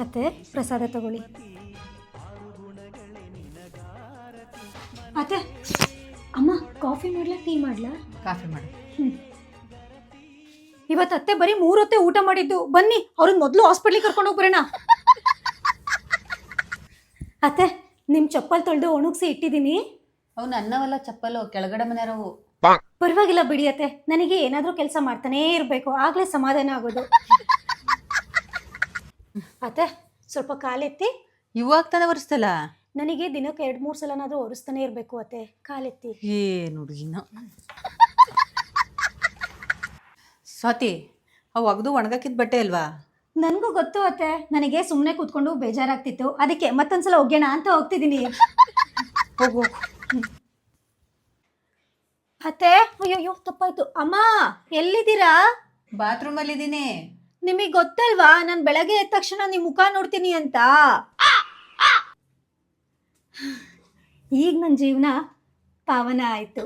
ಅತ್ತೆ ಪ್ರಸಾದ ತಗೊಳ್ಳಿ. ಅತ್ತೆ ಅಮ್ಮ ಕಾಫಿ ಮಾಡ್ಲಾ ಟೀ ಮಾಡ್ಲಾ? ಕಾಫಿ ಮಾಡು. ಇವತ್ತು ಅತ್ತೆ ಬರೀ 3 ಹೊತ್ತೆ ಊಟ ಮಾಡಿದ್ದು. ಬನ್ನಿ ಅವ್ರನ್ನ ಮೊದಲು ಹಾಸ್ಪಿಟ್ಲಿಗೆ ಕರ್ಕೊಂಡು ಹೋಗ್ಬರೋಣ. ಅತ್ತೆ ನಿಮ್ಮ ಚಪ್ಪಲ್ ತೊಳೆದು ಒಣಗಿಸಿ ಇಟ್ಟಿದ್ದೀನಿ. ಅವು ನನ್ನವಲ್ಲ ಚಪ್ಪಲು, ಕೆಳಗಡೆ ಮನೆಯರವು. ಪರವಾಗಿಲ್ಲ ಬಿಡಿ ಅತ್ತೆ, ನನಗೆ ಏನಾದರೂ ಕೆಲಸ ಮಾಡ್ತಾನೇ ಇರಬೇಕು, ಆಗಲೇ ಸಮಾಧಾನ ಆಗೋದು. ಅತ್ತೆ ಸ್ವಲ್ಪ ಕಾಲೆತ್ತಿ. ಇವಾಗ ತಾನೇ ಒರೆಸ್ತಲ್ಲ. ನನಗೆ ದಿನಕ್ಕೆ 2-3 ಸಲನಾದರೂ ಒರೆಸ್ತಾನೆ ಇರಬೇಕು ಅತ್ತೆ, ಕಾಲೆತ್ತಿ. ಏನು ಹುಡುಗಿನ ಸ್ವಾತಿ, ಅವು ಒಗ್ದು ಒಣಗಾಕಿದ ಬಟ್ಟೆ ಅಲ್ವಾ? ನನಗೂ ಗೊತ್ತು ಅತ್ತೆ, ನನಗೆ ಸುಮ್ಮನೆ ಕೂತ್ಕೊಂಡು ಬೇಜಾರಾಗ್ತಿತ್ತು, ಅದಕ್ಕೆ ಮತ್ತೊಂದ್ಸಲ ಒಗ್ಯೋಣ ಅಂತ ಹೋಗ್ತಿದ್ದೀನಿ. ಹೋಗು. ಅತ್ತೆ ಅಯ್ಯೋ ತಪ್ಪಾಯ್ತು. ಅಮ್ಮ ಎಲ್ಲಿದ್ದೀರಾ? ಬಾತ್ರೂಮಲ್ಲಿ ಇದ್ದೀನಿ. ನಿಮಗೆ ಗೊತ್ತಲ್ವಾ ನಾನು ಬೆಳಗ್ಗೆ ಎದ್ದ ತಕ್ಷಣ ನಿಮ್ಮ ಮುಖ ನೋಡ್ತೀನಿ ಅಂತ. ಈಗ ನನ್ನ ಜೀವನ ಪಾವನ ಆಯ್ತು.